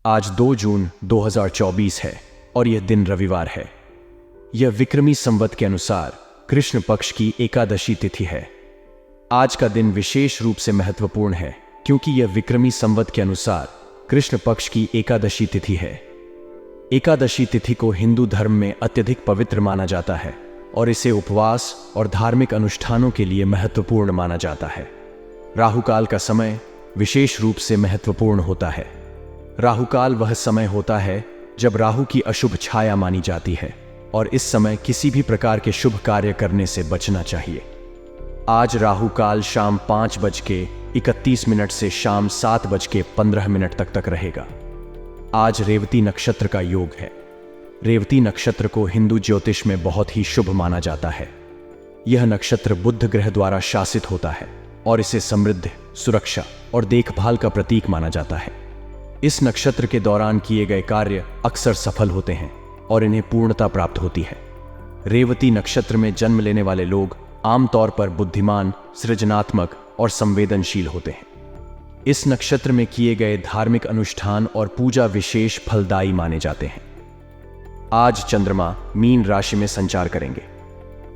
आज 2 जून 2024 है और यह दिन रविवार है। यह विक्रमी संवत के अनुसार कृष्ण पक्ष की एकादशी तिथि है। आज का दिन विशेष रूप से महत्वपूर्ण है क्योंकि यह विक्रमी संवत के अनुसार कृष्ण पक्ष की एकादशी तिथि है। एकादशी तिथि को हिंदू धर्म में अत्यधिक पवित्र माना जाता है और इसे उपवास और धार्मिक अनुष्ठानों के लिए महत्वपूर्ण माना जाता है। राहुकाल का समय विशेष रूप से महत्वपूर्ण होता है। राहुकाल वह समय होता है जब राहु की अशुभ छाया मानी जाती है और इस समय किसी भी प्रकार के शुभ कार्य करने से बचना चाहिए। आज राहुकाल शाम 5:31 से शाम 7:15 तक रहेगा। आज रेवती नक्षत्र का योग है। रेवती नक्षत्र को हिंदू ज्योतिष में बहुत ही शुभ माना जाता है। यह नक्षत्र बुध ग्रह द्वारा शासित होता है और इसे समृद्धि, सुरक्षा और देखभाल का प्रतीक माना जाता है। इस नक्षत्र के दौरान किए गए कार्य अक्सर सफल होते हैं और इन्हें पूर्णता प्राप्त होती है। रेवती नक्षत्र में जन्म लेने वाले लोग आमतौर पर बुद्धिमान, सृजनात्मक और संवेदनशील होते हैं। इस नक्षत्र में किए गए धार्मिक अनुष्ठान और पूजा विशेष फलदायी माने जाते हैं। आज चंद्रमा मीन राशि में संचार करेंगे।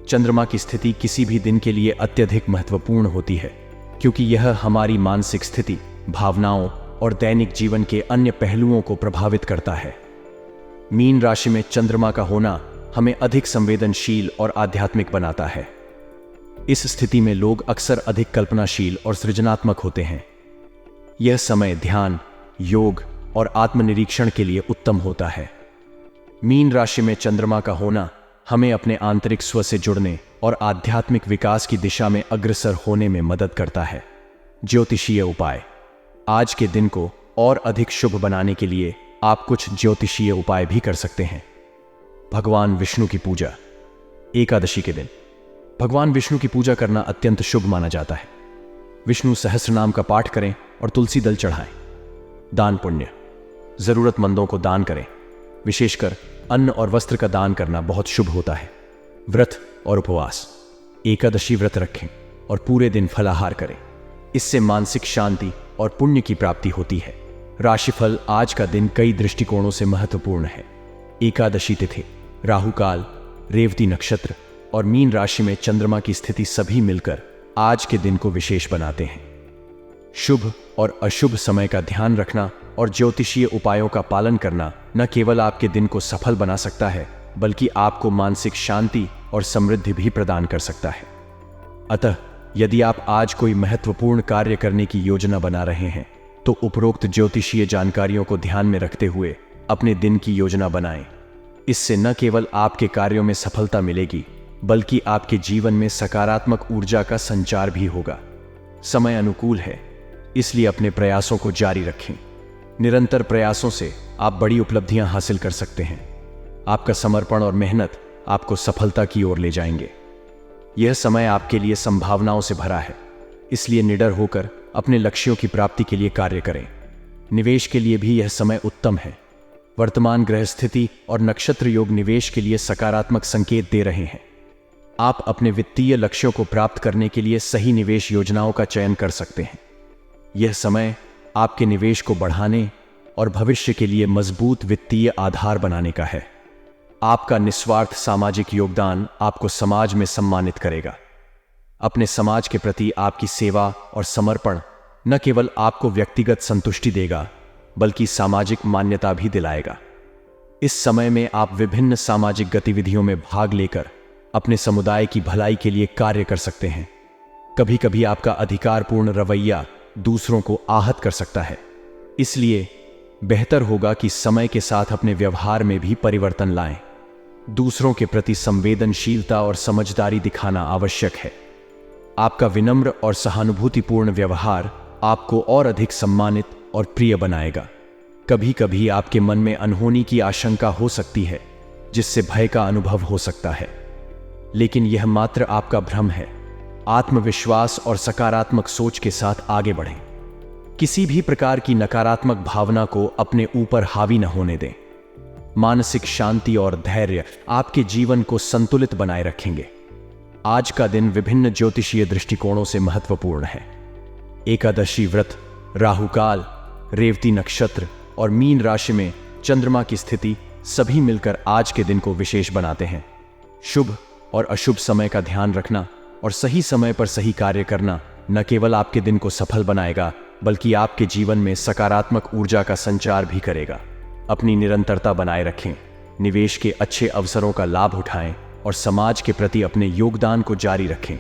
चंद्रमा की स्थिति किसी भी दिन के लिए अत्यधिक महत्वपूर्ण होती है क्योंकि यह हमारी मानसिक स्थिति, भावनाओं और दैनिक जीवन के अन्य पहलुओं को प्रभावित करता है। मीन राशि में चंद्रमा का होना हमें अधिक संवेदनशील और आध्यात्मिक बनाता है। इस स्थिति में लोग अक्सर अधिक कल्पनाशील और सृजनात्मक होते हैं। यह समय ध्यान, योग और आत्मनिरीक्षण के लिए उत्तम होता है। मीन राशि में चंद्रमा का होना हमें अपने आंतरिक स्व से जुड़ने और आध्यात्मिक विकास की दिशा में अग्रसर होने में मदद करता है। ज्योतिषीय उपाय। आज के दिन को और अधिक शुभ बनाने के लिए आप कुछ ज्योतिषीय उपाय भी कर सकते हैं। भगवान विष्णु की पूजा। एकादशी के दिन भगवान विष्णु की पूजा करना अत्यंत शुभ माना जाता है। विष्णु सहस्त्र नाम का पाठ करें और तुलसी दल चढ़ाएं। दान पुण्य। जरूरतमंदों को दान करें। विशेषकर अन्न और वस्त्र का दान करना बहुत शुभ होता है। व्रत और उपवास। एकादशी व्रत रखें और पूरे दिन फलाहार करें। इससे मानसिक शांति और पुण्य की प्राप्ति होती है। राशिफल। आज का दिन कई दृष्टिकोणों से महत्वपूर्ण है। एकादशी तिथि, राहुकाल, रेवती नक्षत्र और मीन राशि में चंद्रमा की स्थिति सभी मिलकर आज के दिन को विशेष बनाते हैं। शुभ और अशुभ समय का ध्यान रखना और ज्योतिषीय उपायों का पालन करना न केवल आपके दिन को सफल बना सकता है बल्कि आपको मानसिक शांति और समृद्धि भी प्रदान कर सकता है। अतः यदि आप आज कोई महत्वपूर्ण कार्य करने की योजना बना रहे हैं तो उपरोक्त ज्योतिषीय जानकारियों को ध्यान में रखते हुए अपने दिन की योजना बनाएं। इससे न केवल आपके कार्यों में सफलता मिलेगी बल्कि आपके जीवन में सकारात्मक ऊर्जा का संचार भी होगा। समय अनुकूल है, इसलिए अपने प्रयासों को जारी रखें। निरंतर प्रयासों से आप बड़ी उपलब्धियां हासिल कर सकते हैं। आपका समर्पण और मेहनत आपको सफलता की ओर ले जाएंगे। यह समय आपके लिए संभावनाओं से भरा है, इसलिए निडर होकर अपने लक्ष्यों की प्राप्ति के लिए कार्य करें। निवेश के लिए भी यह समय उत्तम है। वर्तमान ग्रह स्थिति और नक्षत्र योग निवेश के लिए सकारात्मक संकेत दे रहे हैं। आप अपने वित्तीय लक्ष्यों को प्राप्त करने के लिए सही निवेश योजनाओं का चयन कर सकते हैं। यह समय आपके निवेश को बढ़ाने और भविष्य के लिए मजबूत वित्तीय आधार बनाने का है। आपका निस्वार्थ सामाजिक योगदान आपको समाज में सम्मानित करेगा। अपने समाज के प्रति आपकी सेवा और समर्पण न केवल आपको व्यक्तिगत संतुष्टि देगा बल्कि सामाजिक मान्यता भी दिलाएगा। इस समय में आप विभिन्न सामाजिक गतिविधियों में भाग लेकर अपने समुदाय की भलाई के लिए कार्य कर सकते हैं। कभी कभी आपका अधिकारपूर्ण रवैया दूसरों को आहत कर सकता है, इसलिए बेहतर होगा कि समय के साथ अपने व्यवहार में भी परिवर्तन लाएं। दूसरों के प्रति संवेदनशीलता और समझदारी दिखाना आवश्यक है। आपका विनम्र और सहानुभूतिपूर्ण व्यवहार आपको और अधिक सम्मानित और प्रिय बनाएगा। कभी कभी आपके मन में अनहोनी की आशंका हो सकती है जिससे भय का अनुभव हो सकता है, लेकिन यह मात्र आपका भ्रम है। आत्मविश्वास और सकारात्मक सोच के साथ आगे बढ़ें। किसी भी प्रकार की नकारात्मक भावना को अपने ऊपर हावी न होने दें। मानसिक शांति और धैर्य आपके जीवन को संतुलित बनाए रखेंगे। आज का दिन विभिन्न ज्योतिषीय दृष्टिकोणों से महत्वपूर्ण है। एकादशी व्रत, राहुकाल, रेवती नक्षत्र और मीन राशि में चंद्रमा की स्थिति सभी मिलकर आज के दिन को विशेष बनाते हैं। शुभ और अशुभ समय का ध्यान रखना और सही समय पर सही कार्य करना न केवल आपके दिन को सफल बनाएगा, बल्कि आपके जीवन में सकारात्मक ऊर्जा का संचार भी करेगा। अपनी निरंतरता बनाए रखें, निवेश के अच्छे अवसरों का लाभ उठाएं और समाज के प्रति अपने योगदान को जारी रखें।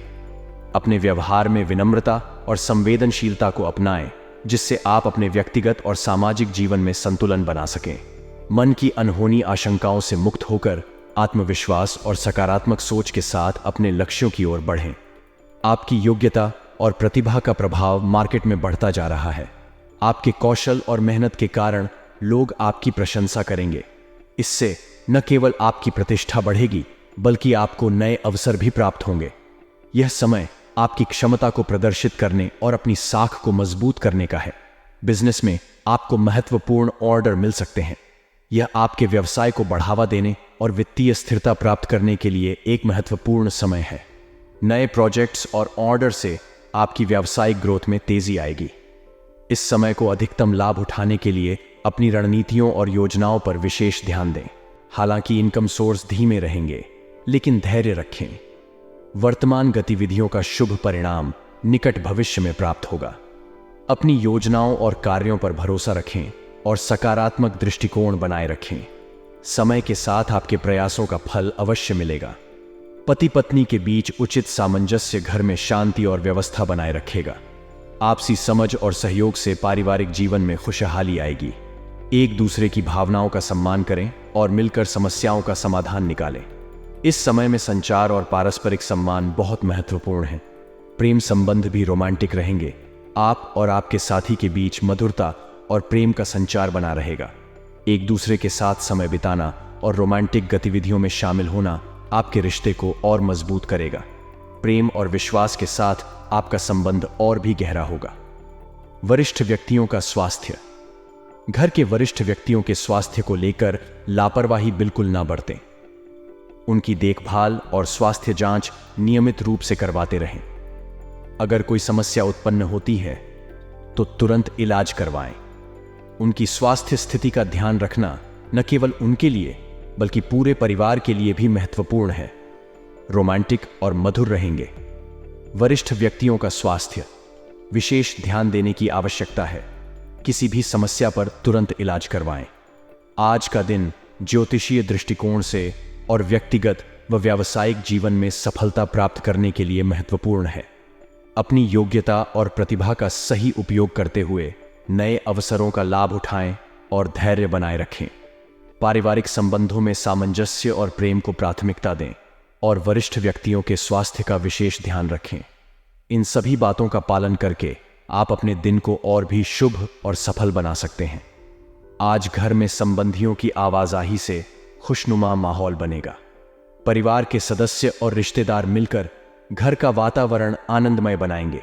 अपने व्यवहार में विनम्रता और संवेदनशीलता को अपनाएं, जिससे आप अपने व्यक्तिगत और सामाजिक जीवन में संतुलन बना सकें। मन की अनहोनी आशंकाओं से मुक्त होकर आत्मविश्वास और सकारात्मक सोच के साथ अपने लक्ष्यों की ओर बढ़ें। आपकी योग्यता और प्रतिभा का प्रभाव मार्केट में बढ़ता जा रहा है। आपके कौशल और मेहनत के कारण लोग आपकी प्रशंसा करेंगे। इससे न केवल आपकी प्रतिष्ठा बढ़ेगी, बल्कि आपको नए अवसर भी प्राप्त होंगे। यह समय आपकी क्षमता को प्रदर्शित करने और अपनी साख को मजबूत करने का है। बिजनेस में आपको महत्वपूर्ण ऑर्डर मिल सकते हैं। यह आपके व्यवसाय को बढ़ावा देने और वित्तीय स्थिरता प्राप्त करने के लिए एक महत्वपूर्ण समय है। नए प्रोजेक्ट्स और ऑर्डर से आपकी व्यावसायिक ग्रोथ में तेजी आएगी। इस समय को अधिकतम लाभ उठाने के लिए अपनी रणनीतियों और योजनाओं पर विशेष ध्यान दें। हालांकि इनकम सोर्स धीमे रहेंगे, लेकिन धैर्य रखें। वर्तमान गतिविधियों का शुभ परिणाम निकट भविष्य में प्राप्त होगा। अपनी योजनाओं और कार्यों पर भरोसा रखें और सकारात्मक दृष्टिकोण बनाए रखें। समय के साथ आपके प्रयासों का फल अवश्य मिलेगा। पति पत्नी के बीच उचित सामंजस्य घर में शांति और व्यवस्था बनाए रखेगा। आपसी समझ और सहयोग से पारिवारिक जीवन में खुशहाली आएगी। एक दूसरे की भावनाओं का सम्मान करें और मिलकर समस्याओं का समाधान निकालें। इस समय में संचार और पारस्परिक सम्मान बहुत महत्वपूर्ण है। प्रेम संबंध भी रोमांटिक रहेंगे। आप और आपके साथी के बीच मधुरता और प्रेम का संचार बना रहेगा। एक दूसरे के साथ समय बिताना और रोमांटिक गतिविधियों में शामिल होना आपके रिश्ते को और मजबूत करेगा। प्रेम और विश्वास के साथ आपका संबंध और भी गहरा होगा। वरिष्ठ व्यक्तियों का स्वास्थ्य। घर के वरिष्ठ व्यक्तियों के स्वास्थ्य को लेकर लापरवाही बिल्कुल ना बरतें। उनकी देखभाल और स्वास्थ्य जांच नियमित रूप से करवाते रहें। अगर कोई समस्या उत्पन्न होती है तो तुरंत इलाज करवाएं। उनकी स्वास्थ्य स्थिति का ध्यान रखना न केवल उनके लिए बल्कि पूरे परिवार के लिए भी महत्वपूर्ण है। रोमांटिक और मधुर रहेंगे। वरिष्ठ व्यक्तियों का स्वास्थ्य विशेष ध्यान देने की आवश्यकता है। किसी भी समस्या पर तुरंत इलाज करवाएं। आज का दिन ज्योतिषीय दृष्टिकोण से और व्यक्तिगत व व्यावसायिक जीवन में सफलता प्राप्त करने के लिए महत्वपूर्ण है। अपनी योग्यता और प्रतिभा का सही उपयोग करते हुए नए अवसरों का लाभ उठाएं और धैर्य बनाए रखें। पारिवारिक संबंधों में सामंजस्य और प्रेम को प्राथमिकता दें और वरिष्ठ व्यक्तियों के स्वास्थ्य का विशेष ध्यान रखें। इन सभी बातों का पालन करके आप अपने दिन को और भी शुभ और सफल बना सकते हैं। आज घर में संबंधियों की आवाजाही से खुशनुमा माहौल बनेगा। परिवार के सदस्य और रिश्तेदार मिलकर घर का वातावरण आनंदमय बनाएंगे।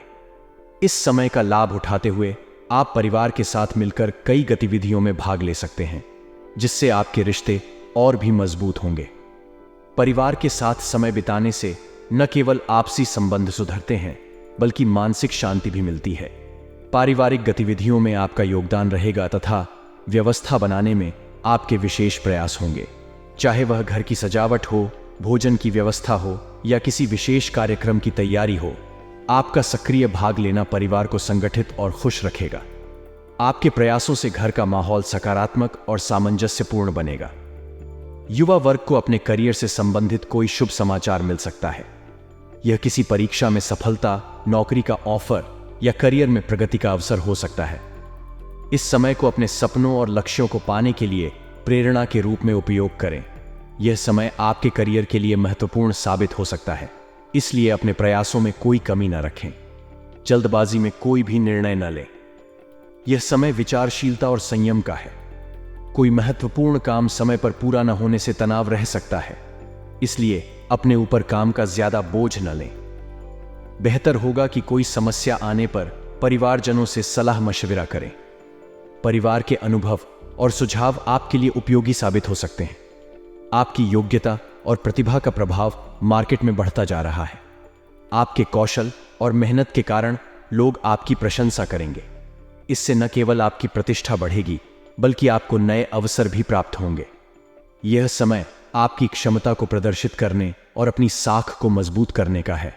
इस समय का लाभ उठाते हुए आप परिवार के साथ मिलकर कई गतिविधियों में भाग ले सकते हैं, जिससे आपके रिश्ते और भी मजबूत होंगे। परिवार के साथ समय बिताने से न केवल आपसी संबंध सुधरते हैं, बल्कि मानसिक शांति भी मिलती है। पारिवारिक गतिविधियों में आपका योगदान रहेगा तथा व्यवस्था बनाने में आपके विशेष प्रयास होंगे। चाहे वह घर की सजावट हो, भोजन की व्यवस्था हो या किसी विशेष कार्यक्रम की तैयारी हो, आपका सक्रिय भाग लेना परिवार को संगठित और खुश रखेगा। आपके प्रयासों से घर का माहौल सकारात्मक और सामंजस्यपूर्ण बनेगा। युवा वर्ग को अपने करियर से संबंधित कोई शुभ समाचार मिल सकता है। यह किसी परीक्षा में सफलता, नौकरी का ऑफर या करियर में प्रगति का अवसर हो सकता है। इस समय को अपने सपनों और लक्ष्यों को पाने के लिए प्रेरणा के रूप में उपयोग करें। यह समय आपके करियर के लिए महत्वपूर्ण साबित हो सकता है, इसलिए अपने प्रयासों में कोई कमी न रखें। जल्दबाजी में कोई भी निर्णय न लें। यह समय विचारशीलता और संयम का है। कोई महत्वपूर्ण काम समय पर पूरा न होने से तनाव रह सकता है, इसलिए अपने ऊपर काम का ज्यादा बोझ न लें। बेहतर होगा कि कोई समस्या आने पर परिवारजनों से सलाह मशविरा करें। परिवार के अनुभव और सुझाव आपके लिए उपयोगी साबित हो सकते हैं। आपकी योग्यता और प्रतिभा का प्रभाव मार्केट में बढ़ता जा रहा है। आपके कौशल और मेहनत के कारण लोग आपकी प्रशंसा करेंगे। इससे न केवल आपकी प्रतिष्ठा बढ़ेगी, बल्कि आपको नए अवसर भी प्राप्त होंगे। यह समय आपकी क्षमता को प्रदर्शित करने और अपनी साख को मजबूत करने का है।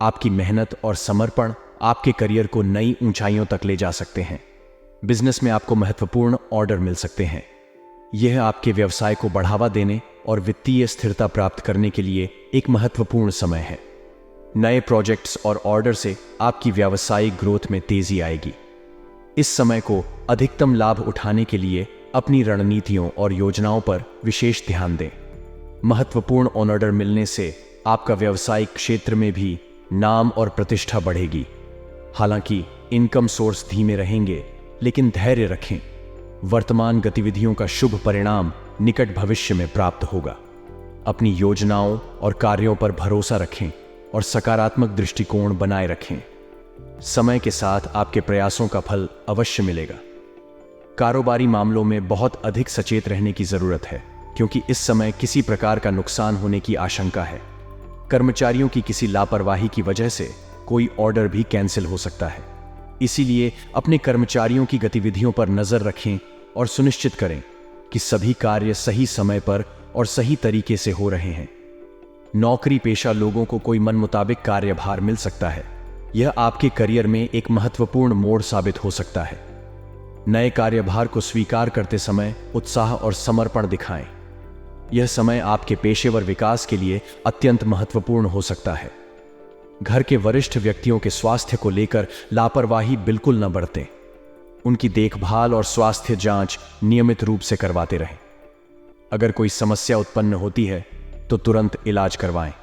आपकी मेहनत और समर्पण आपके करियर को नई ऊंचाइयों तक ले जा सकते हैं। बिजनेस में आपको महत्वपूर्ण ऑर्डर मिल सकते हैं। यह आपके व्यवसाय को बढ़ावा देने और वित्तीय स्थिरता प्राप्त करने के लिए एक महत्वपूर्ण समय है। नए प्रोजेक्ट्स और ऑर्डर से आपकी व्यावसायिक ग्रोथ में तेजी आएगी। इस समय को अधिकतम लाभ उठाने के लिए अपनी रणनीतियों और योजनाओं पर विशेष ध्यान दें। महत्वपूर्ण ऑर्डर मिलने से आपका व्यावसायिक क्षेत्र में भी नाम और प्रतिष्ठा बढ़ेगी। हालांकि इनकम सोर्स धीमे रहेंगे, लेकिन धैर्य रखें। वर्तमान गतिविधियों का शुभ परिणाम निकट भविष्य में प्राप्त होगा। अपनी योजनाओं और कार्यों पर भरोसा रखें और सकारात्मक दृष्टिकोण बनाए रखें। समय के साथ आपके प्रयासों का फल अवश्य मिलेगा। कारोबारी मामलों में बहुत अधिक सचेत रहने की जरूरत है, क्योंकि इस समय किसी प्रकार का नुकसान होने की आशंका है। कर्मचारियों की किसी लापरवाही की वजह से कोई ऑर्डर भी कैंसिल हो सकता है। इसीलिए अपने कर्मचारियों की गतिविधियों पर नजर रखें और सुनिश्चित करें कि सभी कार्य सही समय पर और सही तरीके से हो रहे हैं। नौकरी पेशा लोगों को कोई मन मुताबिक कार्यभार मिल सकता है। यह आपके करियर में एक महत्वपूर्ण मोड़ साबित हो सकता है। नए कार्यभार को स्वीकार करते समय उत्साह और समर्पण दिखाएं। यह समय आपके पेशेवर विकास के लिए अत्यंत महत्वपूर्ण हो सकता है। घर के वरिष्ठ व्यक्तियों के स्वास्थ्य को लेकर लापरवाही बिल्कुल न बरतें। उनकी देखभाल और स्वास्थ्य जांच नियमित रूप से करवाते रहें। अगर कोई समस्या उत्पन्न होती है तो तुरंत इलाज करवाएं।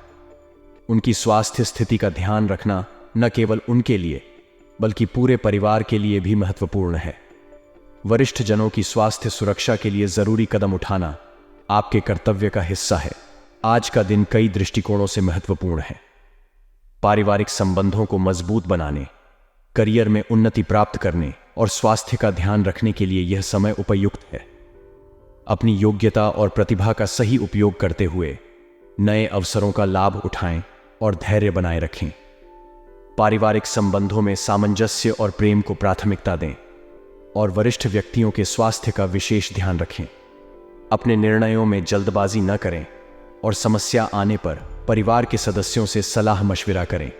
उनकी स्वास्थ्य स्थिति का ध्यान रखना न केवल उनके लिए बल्कि पूरे परिवार के लिए भी महत्वपूर्ण है। वरिष्ठ जनों की स्वास्थ्य सुरक्षा के लिए जरूरी कदम उठाना आपके कर्तव्य का हिस्सा है। आज का दिन कई दृष्टिकोणों से महत्वपूर्ण है। पारिवारिक संबंधों को मजबूत बनाने, करियर में उन्नति प्राप्त करने और स्वास्थ्य का ध्यान रखने के लिए यह समय उपयुक्त है। अपनी योग्यता और प्रतिभा का सही उपयोग करते हुए नए अवसरों का लाभ उठाएं और धैर्य बनाए रखें। पारिवारिक संबंधों में सामंजस्य और प्रेम को प्राथमिकता दें और वरिष्ठ व्यक्तियों के स्वास्थ्य का विशेष ध्यान रखें। अपने निर्णयों में जल्दबाजी न करें और समस्या आने पर परिवार के सदस्यों से सलाह मशविरा करें।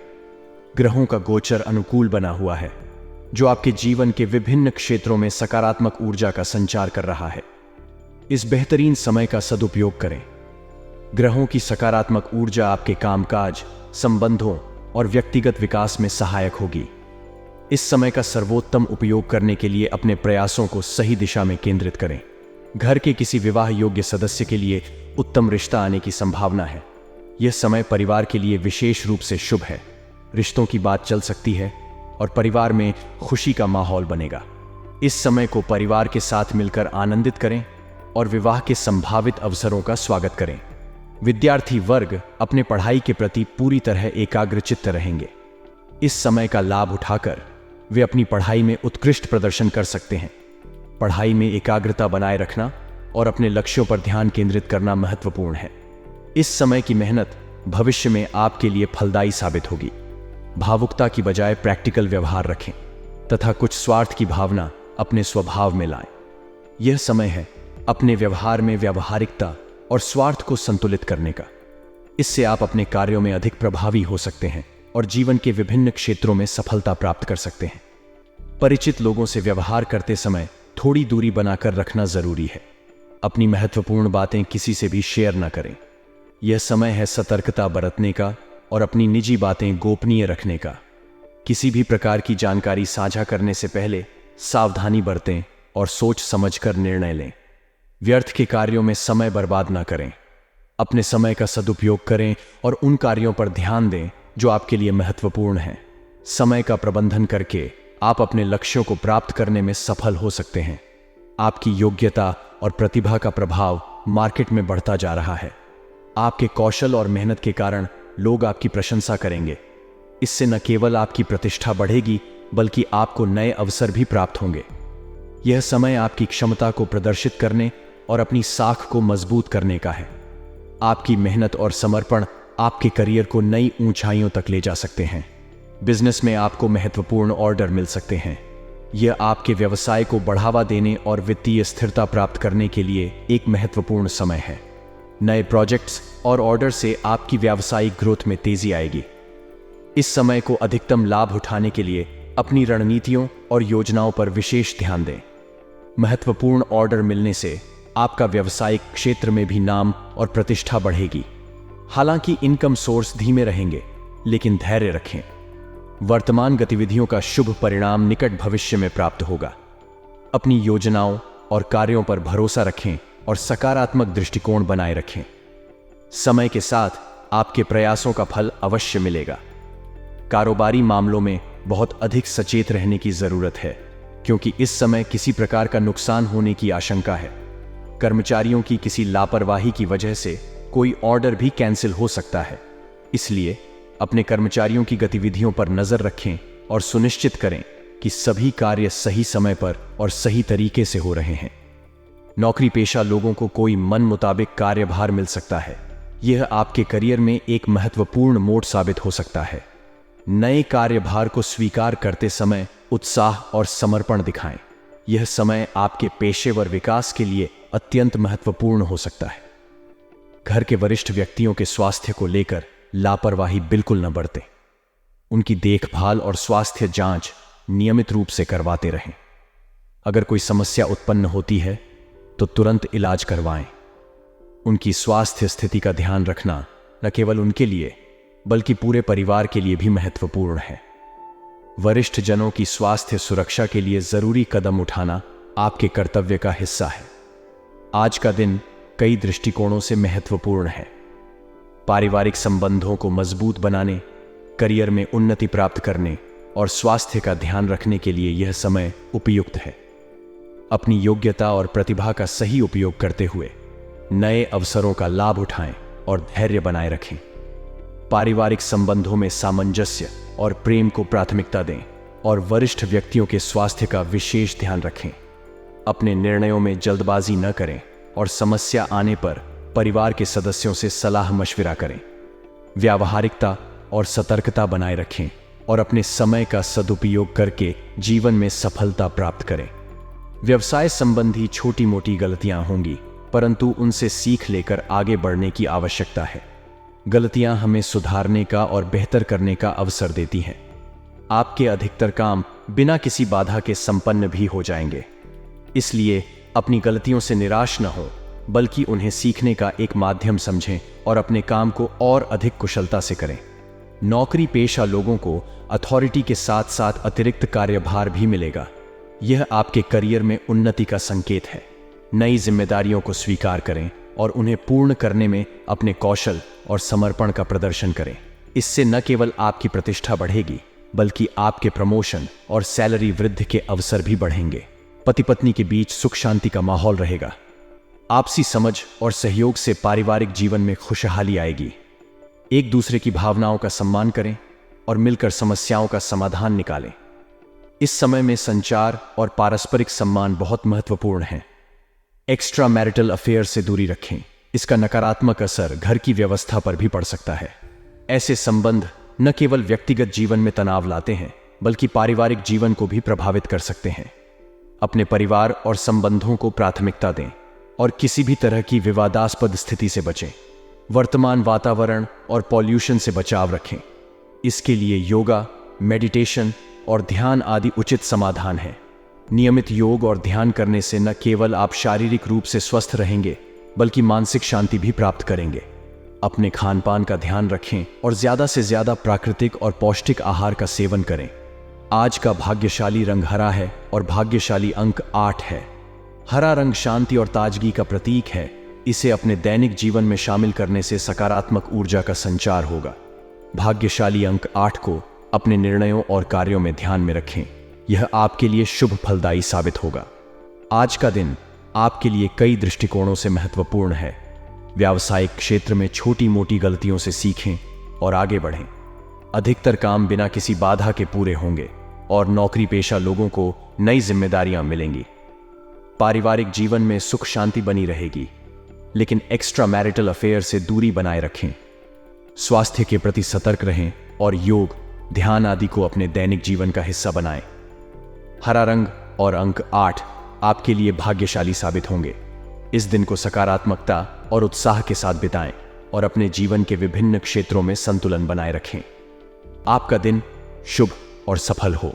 ग्रहों का गोचर अनुकूल बना हुआ है, जो आपके जीवन के विभिन्न क्षेत्रों में सकारात्मक ऊर्जा का संचार कर रहा है। इस बेहतरीन समय का सदुपयोग करें। ग्रहों की सकारात्मक ऊर्जा आपके कामकाज, संबंधों और व्यक्तिगत विकास में सहायक होगी। इस समय का सर्वोत्तम उपयोग करने के लिए अपने प्रयासों को सही दिशा में केंद्रित करें। घर के किसी विवाह योग्य सदस्य के लिए उत्तम रिश्ता आने की संभावना है। यह समय परिवार के लिए विशेष रूप से शुभ है। रिश्तों की बात चल सकती है और परिवार में खुशी का माहौल बनेगा। इस समय को परिवार के साथ मिलकर आनंदित करें और विवाह के संभावित अवसरों का स्वागत करें। विद्यार्थी वर्ग अपने पढ़ाई के प्रति पूरी तरह एकाग्रचित्त रहेंगे। इस समय का लाभ उठाकर वे अपनी पढ़ाई में उत्कृष्ट प्रदर्शन कर सकते हैं। पढ़ाई में एकाग्रता बनाए रखना और अपने लक्ष्यों पर ध्यान केंद्रित करना महत्वपूर्ण है। इस समय की मेहनत भविष्य में आपके लिए फलदायी साबित होगी। भावुकता की बजाय प्रैक्टिकल व्यवहार रखें तथा कुछ स्वार्थ की भावना अपने स्वभाव में लाएं। यह समय है अपने व्यवहार में व्यावहारिकता और स्वार्थ को संतुलित करने का। इससे आप अपने कार्यों में अधिक प्रभावी हो सकते हैं और जीवन के विभिन्न क्षेत्रों में सफलता प्राप्त कर सकते हैं। परिचित लोगों से व्यवहार करते समय थोड़ी दूरी बनाकर रखना जरूरी है। अपनी महत्वपूर्ण बातें किसी से भी शेयर न करें। यह समय है सतर्कता बरतने का और अपनी निजी बातें गोपनीय रखने का। किसी भी प्रकार की जानकारी साझा करने से पहले सावधानी बरतें और सोच समझकर निर्णय लें। व्यर्थ के कार्यों में समय बर्बाद न करें। अपने समय का सदुपयोग करें और उन कार्यों पर ध्यान दें जो आपके लिए महत्वपूर्ण हैं। समय का प्रबंधन करके आप अपने लक्ष्यों को प्राप्त करने में सफल हो सकते हैं। आपकी योग्यता और प्रतिभा का प्रभाव मार्केट में बढ़ता जा रहा है। आपके कौशल और मेहनत के कारण लोग आपकी प्रशंसा करेंगे। इससे न केवल आपकी प्रतिष्ठा बढ़ेगी बल्कि आपको नए अवसर भी प्राप्त होंगे। यह समय आपकी क्षमता को प्रदर्शित करने और अपनी साख को मजबूत करने का है। आपकी मेहनत और समर्पण आपके करियर को नई ऊंचाइयों तक ले जा सकते हैं। बिजनेस में आपको महत्वपूर्ण ऑर्डर मिल सकते हैं। यह आपके व्यवसाय को बढ़ावा देने और वित्तीय स्थिरता प्राप्त करने के लिए एक महत्वपूर्ण समय है। नए प्रोजेक्ट्स और ऑर्डर से आपकी व्यावसायिक ग्रोथ में तेजी आएगी। इस समय को अधिकतम लाभ उठाने के लिए अपनी रणनीतियों और योजनाओं पर विशेष ध्यान दें। महत्वपूर्ण ऑर्डर मिलने से आपका व्यावसायिक क्षेत्र में भी नाम और प्रतिष्ठा बढ़ेगी। हालांकि इनकम सोर्स धीमे रहेंगे, लेकिन धैर्य रखें। वर्तमान गतिविधियों का शुभ परिणाम निकट भविष्य में प्राप्त होगा। अपनी योजनाओं और कार्यों पर भरोसा रखें और सकारात्मक दृष्टिकोण बनाए रखें। समय के साथ आपके प्रयासों का फल अवश्य मिलेगा। कारोबारी मामलों में बहुत अधिक सचेत रहने की जरूरत है, क्योंकि इस समय किसी प्रकार का नुकसान होने की आशंका है। कर्मचारियों की किसी लापरवाही की वजह से कोई ऑर्डर भी कैंसिल हो सकता है। इसलिए अपने कर्मचारियों की गतिविधियों पर नजर रखें और सुनिश्चित करें कि सभी कार्य सही समय पर और सही तरीके से हो रहे हैं। नौकरी पेशा लोगों को कोई मन मुताबिक कार्यभार मिल सकता है। यह आपके करियर में एक महत्वपूर्ण मोड़ साबित हो सकता है। नए कार्यभार को स्वीकार करते समय उत्साह और समर्पण दिखाएं। यह समय आपके पेशेवर विकास के लिए अत्यंत महत्वपूर्ण हो सकता है। घर के वरिष्ठ व्यक्तियों के स्वास्थ्य को लेकर लापरवाही बिल्कुल न बरतें। उनकी देखभाल और स्वास्थ्य जांच नियमित रूप से करवाते रहें। अगर कोई समस्या उत्पन्न होती है तो तुरंत इलाज करवाएं। उनकी स्वास्थ्य स्थिति का ध्यान रखना न केवल उनके लिए बल्कि पूरे परिवार के लिए भी महत्वपूर्ण है। वरिष्ठ जनों की स्वास्थ्य सुरक्षा के लिए जरूरी कदम उठाना आपके कर्तव्य का हिस्सा है। आज का दिन कई दृष्टिकोणों से महत्वपूर्ण है। पारिवारिक संबंधों को मजबूत बनाने, करियर में उन्नति प्राप्त करने और स्वास्थ्य का ध्यान रखने के लिए यह समय उपयुक्त है। अपनी योग्यता और प्रतिभा का सही उपयोग करते हुए नए अवसरों का लाभ उठाएं और धैर्य बनाए रखें। पारिवारिक संबंधों में सामंजस्य और प्रेम को प्राथमिकता दें और वरिष्ठ व्यक्तियों के स्वास्थ्य का विशेष ध्यान रखें। अपने निर्णयों में जल्दबाजी न करें और समस्या आने पर परिवार के सदस्यों से सलाह मशविरा करें। व्यावहारिकता और सतर्कता बनाए रखें और अपने समय का सदुपयोग करके जीवन में सफलता प्राप्त करें। व्यवसाय संबंधी छोटी मोटी गलतियां होंगी, परंतु उनसे सीख लेकर आगे बढ़ने की आवश्यकता है। गलतियां हमें सुधारने का और बेहतर करने का अवसर देती हैं। आपके अधिकतर काम बिना किसी बाधा के संपन्न भी हो जाएंगे। इसलिए अपनी गलतियों से निराश न हो, बल्कि उन्हें सीखने का एक माध्यम समझें और अपने काम को और अधिक कुशलता से करें। नौकरी पेशा लोगों को अथॉरिटी के साथ साथ अतिरिक्त कार्यभार भी मिलेगा। यह आपके करियर में उन्नति का संकेत है। नई जिम्मेदारियों को स्वीकार करें और उन्हें पूर्ण करने में अपने कौशल और समर्पण का प्रदर्शन करें। इससे न केवल आपकी प्रतिष्ठा बढ़ेगी, बल्कि आपके प्रमोशन और सैलरी वृद्धि के अवसर भी बढ़ेंगे। पति पत्नी के बीच सुख शांति का माहौल रहेगा। आपसी समझ और सहयोग से पारिवारिक जीवन में खुशहाली आएगी। एक दूसरे की भावनाओं का सम्मान करें और मिलकर समस्याओं का समाधान निकालें। इस समय में संचार और पारस्परिक सम्मान बहुत महत्वपूर्ण है। एक्स्ट्रा मैरिटल अफेयर से दूरी रखें। इसका नकारात्मक असर घर की व्यवस्था पर भी पड़ सकता है। ऐसे संबंध न केवल व्यक्तिगत जीवन में तनाव लाते हैं, बल्कि पारिवारिक जीवन को भी प्रभावित कर सकते हैं। अपने परिवार और संबंधों को प्राथमिकता दें और किसी भी तरह की विवादास्पद स्थिति से बचें। वर्तमान वातावरण और पॉल्यूशन से बचाव रखें। इसके लिए योगा, मेडिटेशन और ध्यान आदि उचित समाधान हैं। नियमित योग और ध्यान करने से न केवल आप शारीरिक रूप से स्वस्थ रहेंगे, बल्कि मानसिक शांति भी प्राप्त करेंगे। अपने खान पान का ध्यान रखें और ज्यादा से ज्यादा प्राकृतिक और पौष्टिक आहार का सेवन करें। आज का भाग्यशाली रंग हरा है और भाग्यशाली अंक 8 है। हरा रंग शांति और ताजगी का प्रतीक है। इसे अपने दैनिक जीवन में शामिल करने से सकारात्मक ऊर्जा का संचार होगा। भाग्यशाली अंक 8 को अपने निर्णयों और कार्यों में ध्यान में रखें। यह आपके लिए शुभ फलदायी साबित होगा। आज का दिन आपके लिए कई दृष्टिकोणों से महत्वपूर्ण है। व्यावसायिक क्षेत्र में छोटी मोटी गलतियों से सीखें और आगे बढ़ें। अधिकतर काम बिना किसी बाधा के पूरे होंगे और नौकरी पेशा लोगों को नई जिम्मेदारियां मिलेंगी। पारिवारिक जीवन में सुख शांति बनी रहेगी, लेकिन एक्स्ट्रा मैरिटल अफेयर से दूरी बनाए रखें। स्वास्थ्य के प्रति सतर्क रहें और योग, ध्यान आदि को अपने दैनिक जीवन का हिस्सा बनाएं। हरा रंग और अंक 8 आपके लिए भाग्यशाली साबित होंगे। इस दिन को सकारात्मकता और उत्साह के साथ बिताएं और अपने जीवन के विभिन्न क्षेत्रों में संतुलन बनाए रखें। आपका दिन शुभ और सफल हो।